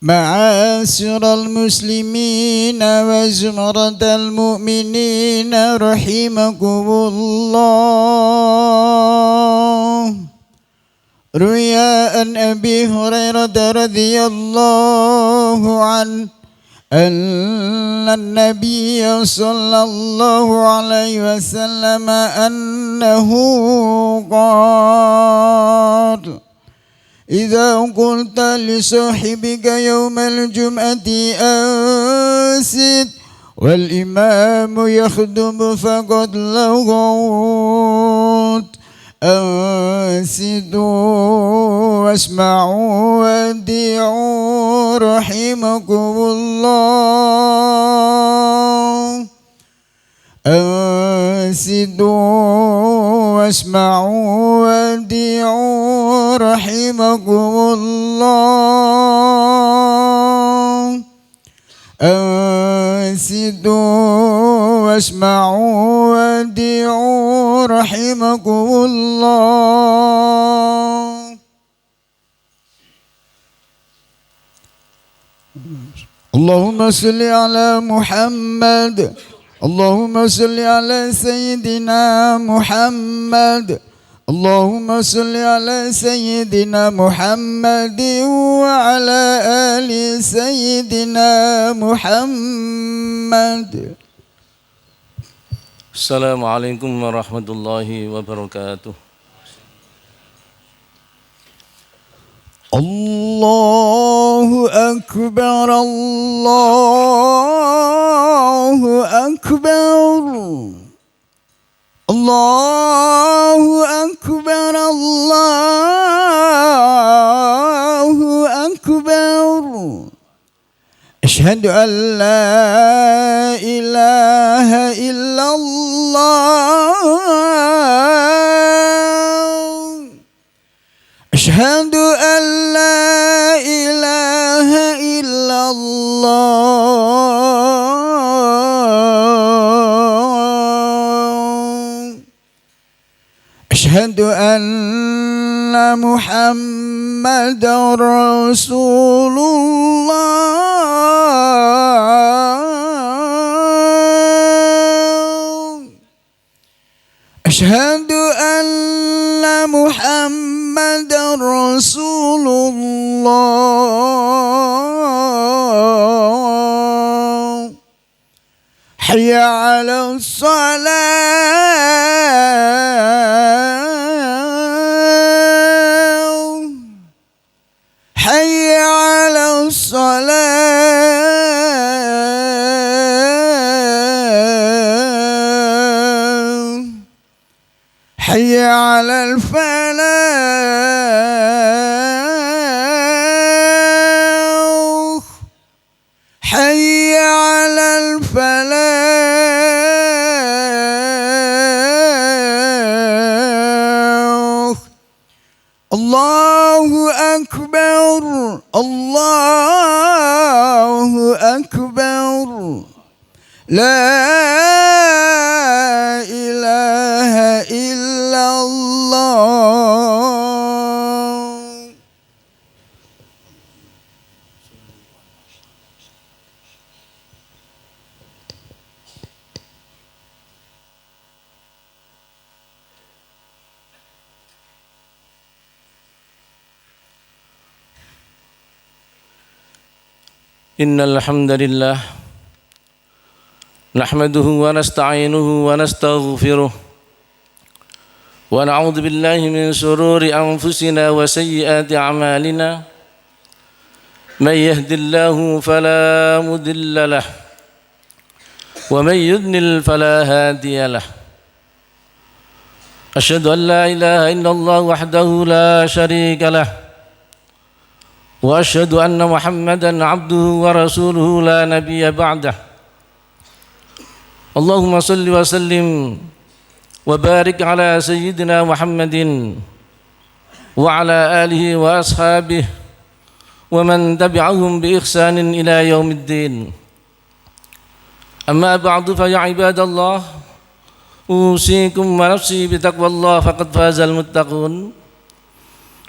معاشر المسلمين وزمرة المؤمنين رحمكم الله. روي عن أبي هريرة رضي الله عنه أن النبي صلى الله عليه وسلم أنه قال: إذا قلت لصاحبك يوم الجمعة أنصت والإمام يخطب فقد لغوت، أنصتوا واسمعوا وأطيعوا رحمكم الله. أنصتوا واسمعوا وأطيعوا رحمكم الله. أنصتوا واسمعوا وأطيعوا رحمكم الله. اللهم صل على محمد. اللهم صل على سيدنا محمد. اللهم صل على سيدنا محمد وعلى آل سيدنا محمد. السلام عليكم ورحمة الله وبركاته. الله أكبر الله أكبر الله أكبر الله أكبر. أشهد أن لا إله إلا الله. أشهد أن لا إله إلا الله. أشهد أن محمدا رسول الله. أشهد أن محمدا رسول الله. حي على الصلاة. حي على الصلاة. حي على الفلاح. حي على الفلاح. الله أكبر الله أكبر. لا إله إلا الله. إن الحمد لله نحمده ونستعينه ونستغفره ونعوذ بالله من شرور أنفسنا وسيئات أعمالنا. من يهد الله فلا مضل له ومن يضلل فلا هادي له. أشهد أن لا إله إلا الله وحده لا شريك له وأشهد أن محمدا عبده ورسوله لا نبي بعده. اللهم صل وسلم وبارك على سيدنا محمد وعلى آله وأصحابه ومن تبعهم بإحسان إلى يوم الدين. أما بعد فيا عباد الله أوصيكم ونفسي بتقوى الله فقد فاز المتقون.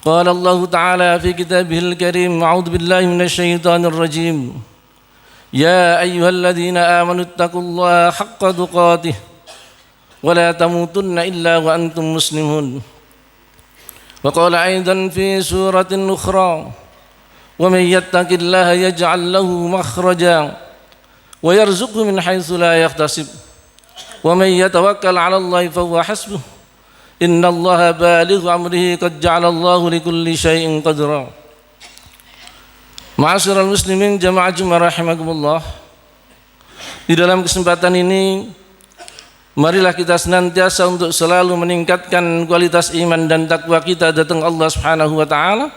قال الله تعالى في كتابه الكريم: أعوذ بالله من الشيطان الرجيم. يا أيها الذين آمنوا اتقوا الله حق تقاته ولا تموتن إلا وأنتم مسلمون. وقال أيضا في سورة أخرى: ومن يتق الله يجعل له مخرجا ويرزقه من حيث لا يحتسب ومن يتوكل على الله فهو حسبه إن الله بالغ أمره قد جعل الله لكل شيء قدرا. Ma'asyiral muslimin jamaah Jumat rahimakumullah. Di dalam kesempatan ini marilah kita senantiasa untuk selalu meningkatkan kualitas iman dan takwa kita datang Allah Subhanahu wa taala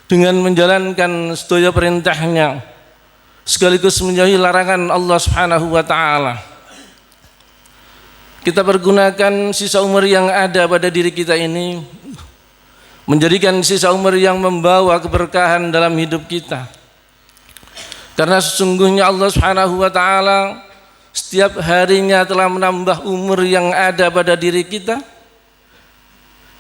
dengan menjalankan sedaya perintahnya sekaligus menjauhi larangan Allah Subhanahu wa taala. Kita pergunakan sisa umur yang ada pada diri kita ini menjadikan sisa umur yang membawa keberkahan dalam hidup kita. Karena sesungguhnya Allah Subhanahu wa taala setiap harinya telah menambah umur yang ada pada diri kita.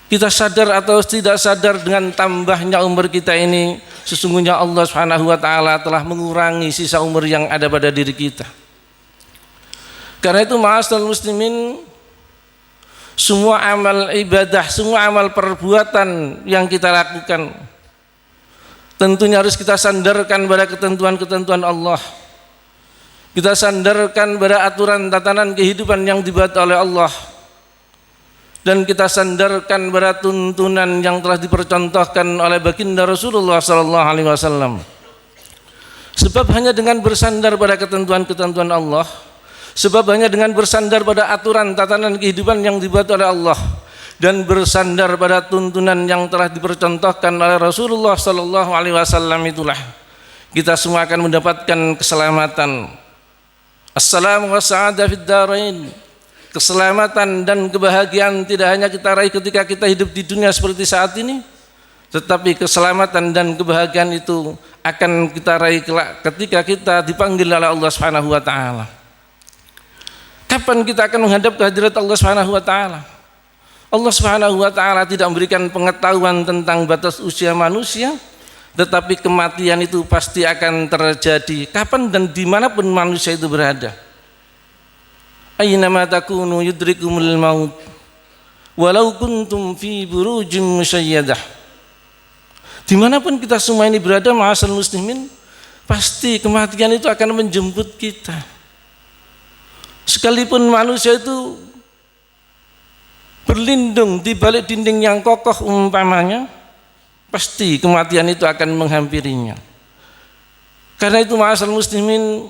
Kita sadar atau tidak sadar dengan tambahnya umur kita ini, sesungguhnya Allah Subhanahu wa taala telah mengurangi sisa umur yang ada pada diri kita. Karena itu ma'asyiral muslimin, semua amal ibadah, semua amal perbuatan yang kita lakukan tentunya harus kita sandarkan pada ketentuan-ketentuan Allah. Kita sandarkan pada aturan tatanan kehidupan yang dibuat oleh Allah, dan kita sandarkan pada tuntunan yang telah dipercontohkan oleh baginda Rasulullah sallallahu alaihi wasallam. Sebab hanya dengan bersandar pada ketentuan-ketentuan Allah, sebab hanya dengan bersandar pada aturan tatanan kehidupan yang dibuat oleh Allah dan bersandar pada tuntunan yang telah dipercontohkan oleh Rasulullah sallallahu alaihi wasallam, itulah kita semua akan mendapatkan keselamatan. Assalamu wasa'adah fid darain. Keselamatan dan kebahagiaan tidak hanya kita raih ketika kita hidup di dunia seperti saat ini, tetapi keselamatan dan kebahagiaan itu akan kita raih ketika kita dipanggil oleh Allah Subhanahu wa taala. Kapan kita akan menghadap ke hadirat Allah Subhanahu wa taala? Allah Subhanahu wa taala tidak memberikan pengetahuan tentang batas usia manusia, tetapi kematian itu pasti akan terjadi kapan dan dimanapun manusia itu berada. Aynama takunu yudrikumul maut walau kuntum fi burujim musyayyadah. Dimanapun kita semua ini berada, ma'asyiral muslimin, pasti kematian itu akan menjemput kita. Sekalipun manusia itu berlindung di balik dinding yang kokoh umpamanya, pasti kematian itu akan menghampirinya. Karena itu ma'asyiral muslimin,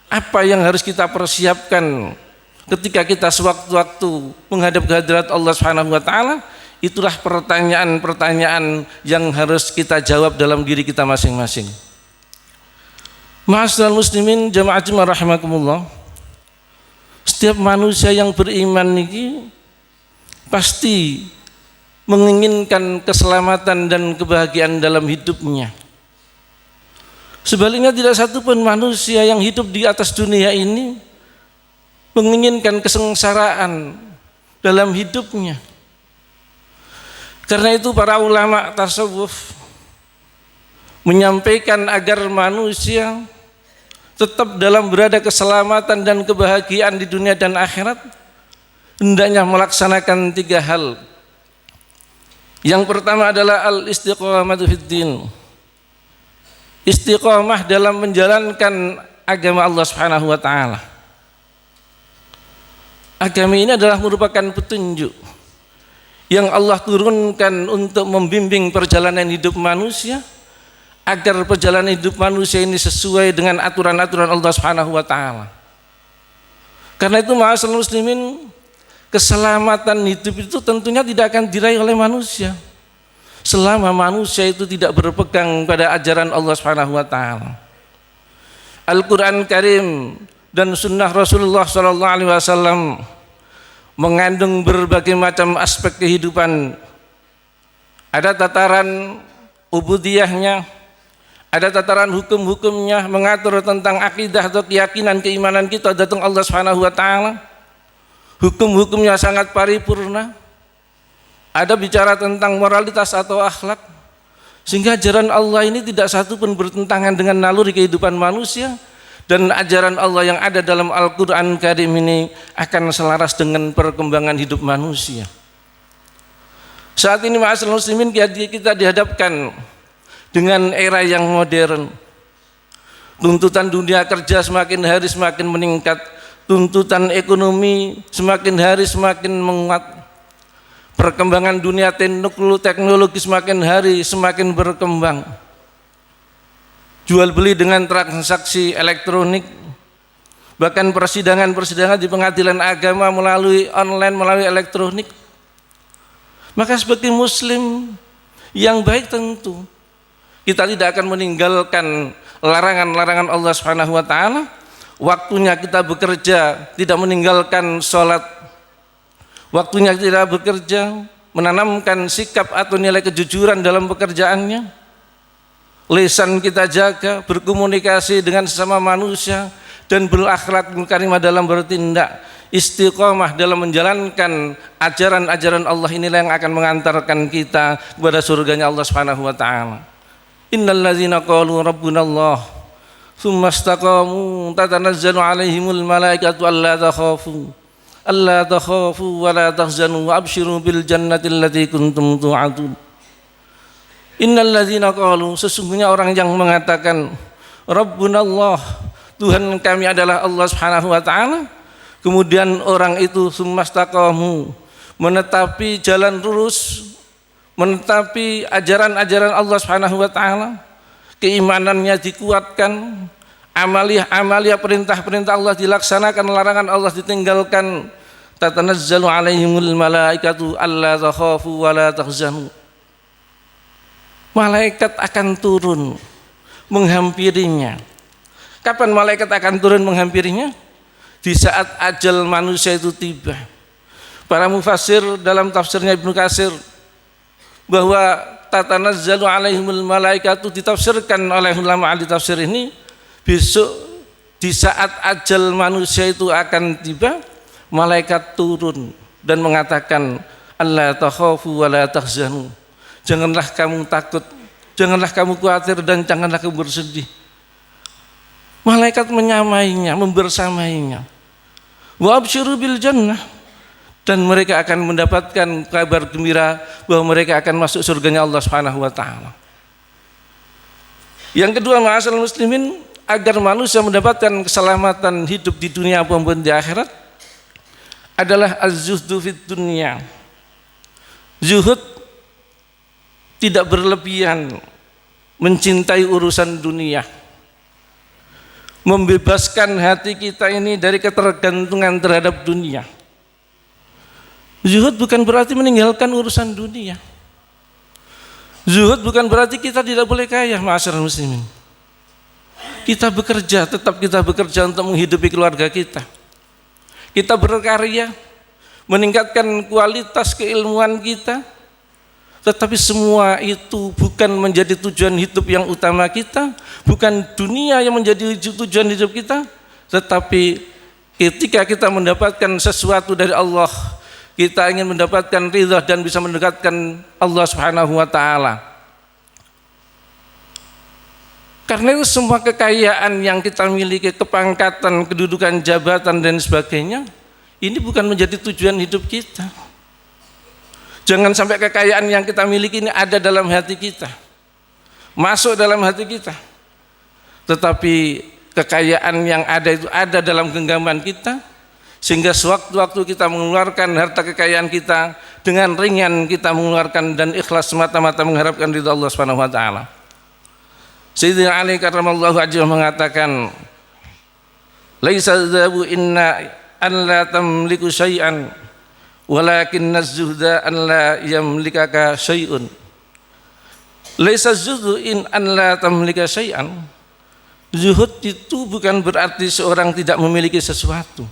apa yang harus kita persiapkan ketika kita sewaktu-waktu menghadap kehadirat Allah Subhanahu wa taala? Itulah pertanyaan-pertanyaan yang harus kita jawab dalam diri kita masing-masing. Ma'asyiral muslimin jamaah Jumat rahimakumullah. Setiap manusia yang beriman ini pasti menginginkan keselamatan dan kebahagiaan dalam hidupnya. Sebaliknya tidak satu pun manusia yang hidup di atas dunia ini menginginkan kesengsaraan dalam hidupnya. Karena itu para ulama tasawuf menyampaikan agar manusia tetap dalam berada keselamatan dan kebahagiaan di dunia dan akhirat, hendaknya melaksanakan 3 hal. Yang pertama adalah al-istiqamatu fid din. Istiqamah dalam menjalankan agama Allah Subhanahu wa taala. Agama ini adalah merupakan petunjuk yang Allah turunkan untuk membimbing perjalanan hidup manusia, agar perjalanan hidup manusia ini sesuai dengan aturan-aturan Allah Subhanahu wa taala. Karena itu ma'asyiral muslimin, keselamatan hidup itu tentunya tidak akan diraih oleh manusia selama manusia itu tidak berpegang pada ajaran Allah Subhanahu wa taala. Al-Qur'an Karim dan sunnah Rasulullah sallallahu alaihi wasallam mengandung berbagai macam aspek kehidupan. Ada tataran ubudiyahnya, ada tataran hukum-hukumnya, mengatur tentang akidah atau keyakinan keimanan kita datang Allah Subhanahu wa taala. Hukum-hukumnya sangat paripurna. ada bicara tentang moralitas atau akhlak, sehingga ajaran Allah ini tidak satu pun bertentangan dengan naluri kehidupan manusia, dan ajaran Allah yang ada dalam Al-Quran Karim ini akan selaras dengan perkembangan hidup manusia. Saat ini ma'asyiral muslimin, kita dihadapkan dengan era yang modern. Tuntutan dunia kerja semakin hari semakin meningkat, tuntutan ekonomi semakin hari semakin menguat. Perkembangan dunia teknologi semakin hari semakin berkembang. Jual beli dengan transaksi elektronik, bahkan persidangan di pengadilan agama melalui online, melalui elektronik. Maka sebagai muslim yang baik, tentu kita tidak akan meninggalkan larangan-larangan Allah Subhanahu wa taala. Waktunya kita bekerja, tidak meninggalkan sholat. Waktunya kita bekerja, menanamkan sikap atau nilai kejujuran dalam pekerjaannya. Lisan kita jaga, berkomunikasi dengan sesama manusia, dan berakhlak karimah dalam bertindak. Istiqomah dalam menjalankan ajaran-ajaran Allah, inilah yang akan mengantarkan kita kepada surganya Allah Subhanahu wa taala. Innal ladzina qalu rabbuna Allah tsumma istaqamu tatanazzalu alaihimul malaikatu alla takhafu wa la tahzanu wa abshiru bil jannati allati kuntum tu'adun. Innal ladzina qalu, sesungguhnya orang yang mengatakan Rabbuna Allah, Tuhan kami adalah Allah Subhanahu wa taala, kemudian orang itu tsumastaqamu, menetapi jalan lurus, menetapi ajaran-ajaran Allah Subhanahu wa taala, keimanannya dikuatkan, amaliyah perintah-perintah Allah dilaksanakan, larangan Allah ditinggalkan. Tatanazzalu alaihimul malaikatu alla takhafu wa la tahzanu. Malaikat akan turun menghampirinya. Kapan malaikat akan turun menghampirinya? Di saat ajal manusia itu tiba. Para mufassir dalam tafsirnya Ibnu Katsir bahwa tatanazzalu alaihimul malaikatu ditafsirkan oleh ulama ahli tafsir ini, besok di saat ajal manusia itu akan tiba, malaikat turun dan mengatakan alla takhafu wa la tahzanu. Janganlah kamu takut, janganlah kamu khawatir, dan janganlah kamu bersedih. Malaikat menyamainya, membersamainya. Wa absyiru bil jannah, dan mereka akan mendapatkan kabar gembira bahwa mereka akan masuk surganya Allah Subhanahu wa taala. Yang kedua, ma'asyiral muslimin, agar manusia mendapatkan keselamatan hidup di dunia maupun di akhirat adalah az-zuhdu fid dunya. Zuhud, tidak berlebihan mencintai urusan dunia, membebaskan hati kita ini dari ketergantungan terhadap dunia. Zuhud bukan berarti meninggalkan urusan dunia. Zuhud bukan berarti kita tidak boleh kaya, ma'asyiral muslimin. Kita bekerja, tetap kita bekerja untuk menghidupi keluarga kita. Kita berkarya, meningkatkan kualitas keilmuan kita. Tetapi semua itu bukan menjadi tujuan hidup yang utama kita, bukan dunia yang menjadi tujuan hidup kita. Tetapi ketika kita mendapatkan sesuatu dari Allah, kita ingin mendapatkan ridha dan bisa mendekatkan Allah Subhanahu wa taala. Karena itu semua kekayaan yang kita miliki, kepangkatan, kedudukan, jabatan dan sebagainya, ini bukan menjadi tujuan hidup kita. Jangan sampai kekayaan yang kita miliki ini ada dalam hati kita, masuk dalam hati kita. Tetapi kekayaan yang ada itu ada dalam genggaman kita, sehingga sewaktu-waktu kita mengeluarkan harta kekayaan kita, dengan ringan kita mengeluarkan dan ikhlas semata-mata mengharapkan ridha Allah Subhanahu wa taala. Sayyidina Ali karramallahu wajhahu mengatakan, laisa dzabu inna an la tamliku syai'an walakinna az-zuhda an la yamlikaka syai'un. Laisa zuhdu in an la tamlika syai'an. Zuhud itu bukan berarti seorang tidak memiliki sesuatu.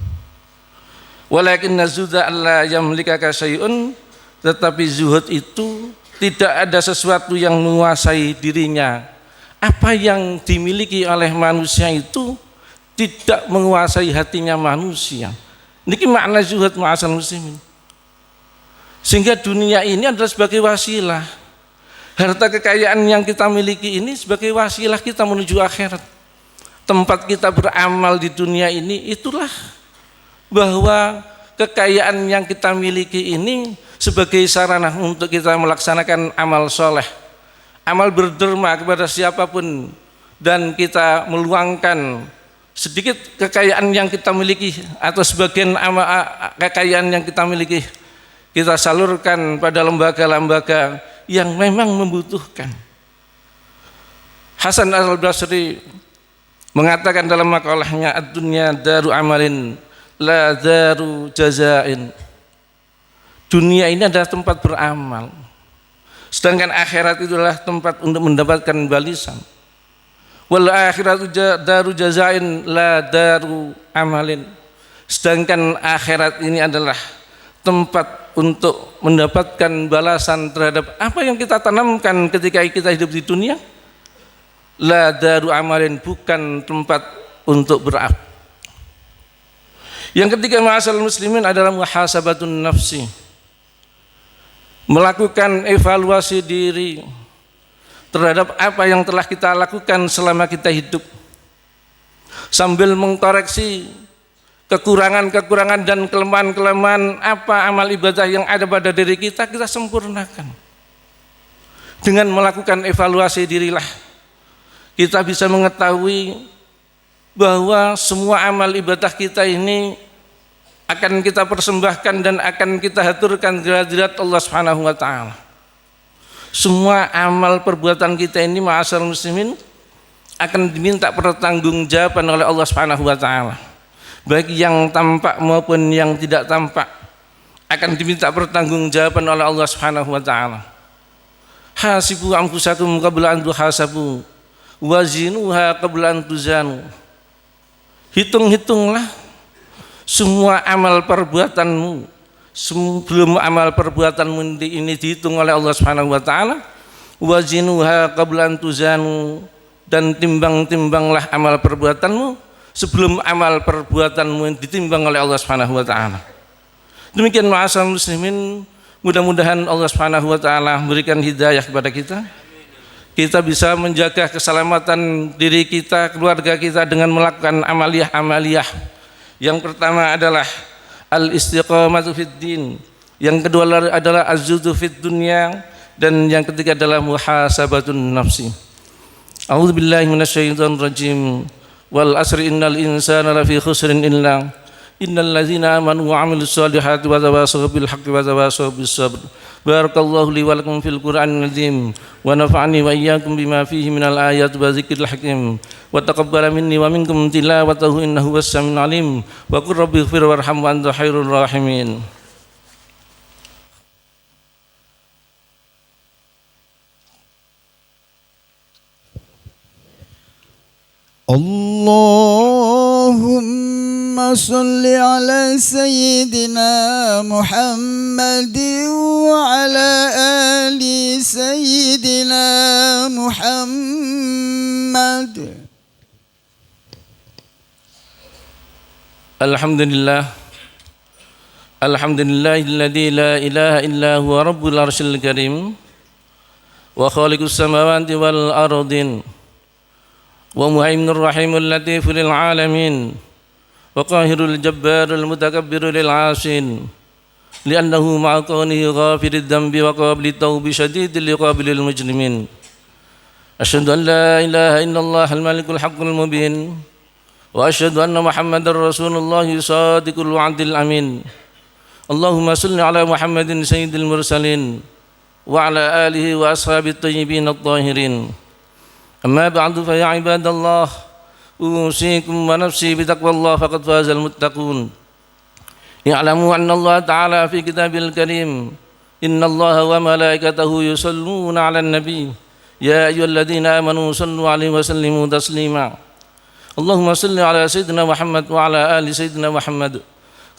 Walakinna az-zuhda an la yamlikaka syai'un, tetapi zuhud itu tidak ada sesuatu yang menguasai dirinya. Apa yang dimiliki oleh manusia itu tidak menguasai hatinya manusia. Ini makna zuhud, ma'asyiral muslimin. Sehingga dunia ini adalah sebagai wasilah. Harta kekayaan yang kita miliki ini sebagai wasilah kita menuju akhirat. Tempat kita beramal di dunia ini itulah bahwa kekayaan yang kita miliki ini sebagai sarana untuk kita melaksanakan amal soleh, amal berderma kepada siapapun, dan kita meluangkan sedikit kekayaan yang kita miliki atau sebagian kekayaan yang kita miliki kita salurkan pada lembaga-lembaga yang memang membutuhkan. Hasan al-Basri mengatakan dalam makalahnya, ad-dunya daru amalin la daru jazain. Dunia ini adalah tempat beramal, sedangkan akhirat itulah tempat untuk mendapatkan balasan. Wal akhiratu daru jazain la daru amalin. Sedangkan akhirat ini adalah tempat untuk mendapatkan balasan terhadap apa yang kita tanamkan ketika kita hidup di dunia. La daru amalin, bukan tempat untuk beramal. Yang ketiga, ma'asal muslimin, adalah muhasabatun nafsi, melakukan evaluasi diri terhadap apa yang telah kita lakukan selama kita hidup, sambil mengkoreksi kekurangan-kekurangan dan kelemahan-kelemahan apa amal ibadah yang ada pada diri kita, kita sempurnakan. Dengan melakukan evaluasi dirilah kita bisa mengetahui bahwa semua amal ibadah kita ini akan kita persembahkan dan akan kita haturkan derajat Allah Subhanahu wa taala. Semua amal perbuatan kita ini, ma'asyiral muslimin, akan diminta pertanggungjawaban oleh Allah Subhanahu wa taala. Baik yang tampak maupun yang tidak tampak akan diminta pertanggungjawaban oleh Allah Subhanahu wa taala. Hasibu anfusakum qabla an tuhasabu wazinuha qabla an tuzanu. Hitung-hitunglah semua amal perbuatanmu sebelum amal perbuatanmu ini dihitung oleh Allah Subhanahu wa taala. Wazinuha qabla an tuzanu, dan timbang-timbanglah amal perbuatanmu sebelum amal perbuatanmu ditimbang oleh Allah Subhanahu wa taala. Demikian ma'asyiral muslimin, mudah-mudahan Allah Subhanahu wa taala memberikan hidayah kepada kita. Kita bisa menjaga keselamatan diri kita, keluarga kita dengan melakukan amaliyah-amaliyah. Yang pertama adalah al-istiqamatu fid din, yang kedua adalah az-zuhdu fid dunya, dan yang ketiga adalah muhasabatun nafsi. A'udzubillahi minasyaitonir rajim. Wal asri innal insana lafi khusrin illa innal ladzina amanu wa 'amilus solihati wa tawasaw bil haqqi wa tawasaw bis sabr. Barakallahu li wa lakum fil Qur'anil azim wa nafa'ani wa iyyakum bima fihi minal ayati wa dzikril hakim wa taqabbala minni wa minkum tilawatahu innahu was-sami'ul 'alim wa qur rabbighfir warham wa anta khairur rahimin. Allahumma salli ala sayyidina Muhammad wa ala ali sayyidina Muhammad. Alhamdulillah, alhamdulillahilladzi la ilaha illa huwa rabbul arsyil karim wa khaliqus samawati wal ardin wa muhaiminur rahimul latiful lil alamin wa qahirul jabbarul mutakabbirul lil asin li'annahu ma'a kaunihi ghafirid dhanbi wa qabilit tawbi syadidil liqabilil mujrimin. Asyhadu an la ilaha illallah al-malikul haqqul mubin wa asyhadu anna muhammadar rasulullah sadiqul wa'dil amin. Allahumma salli ala Muhammadin sayyidil mursalin wa ala alihi wa ashabit tayyibin at-tahirin. Amma ba'du, fa ya ibadallah, usikum wa nafsi bitaqwallah faqad fazal muttaqun. Ya'lamu anna Allah ta'ala fi kitabil karim inna Allah wa malaikatahu yusalluna 'alan nabi ya ayyuhalladzina amanu sallu 'alaihi wa sallimu taslima. Allahumma salli 'ala sayyidina Muhammad wa 'ala ali sayyidina Muhammad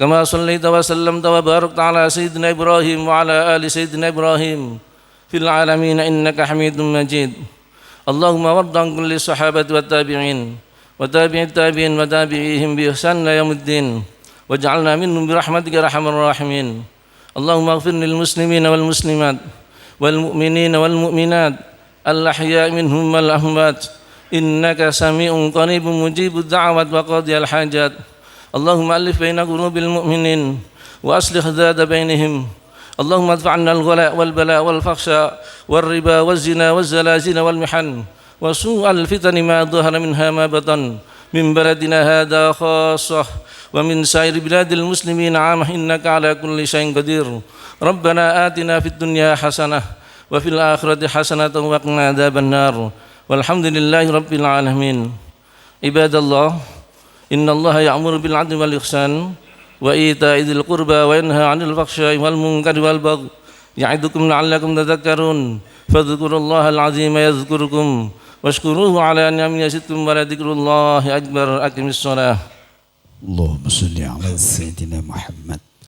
kama sallaita wa sallamta wa barakta 'ala sayyidina Ibrahim wa 'ala ali sayyidina Ibrahim fil 'alamin innaka Hamidum Majid. Allahumma warda an kulli sahabati wa tabi'in wa tabi'it tabi'in wa tabi'ihim bi ihsan ila yaumiddin waj'alna minhum bi rahmatika arhamar rahimin. اللهم اغفر للمسلمين والمسلمات والمؤمنين والمؤمنات الأحياء منهم والأموات إنك سميع قريب مجيب الدعوات وقاضي الحاجات اللهم ألف بين قلوب المؤمنين وأصلح ذات بينهم اللهم ادفع عنا الغلاء والبلاء والفحشاء والربا والزنا والزلازل والمحن وسوء الفتن ما ظهر منها ما بطن من بلدنا هذا خاصة ومن سائر بلاد المسلمين عامة إنك على كل شيء قدير ربنا آتنا في الدنيا حسنة وفي الآخرة حسنة وقنا عذاب النار والحمد لله رب العالمين عباد الله إن الله يأمر بالعدل والإحسان وإيتاء ذي القربى وينهى عن الفحشاء والمنكر والبغي يعظكم لعلكم تذكرون فاذكروا الله العظيم يذكركم واشكروه على نعمه يزدكم ولذكر الله أكبر أقم الصلاة اللهم صل على سيدنا محمد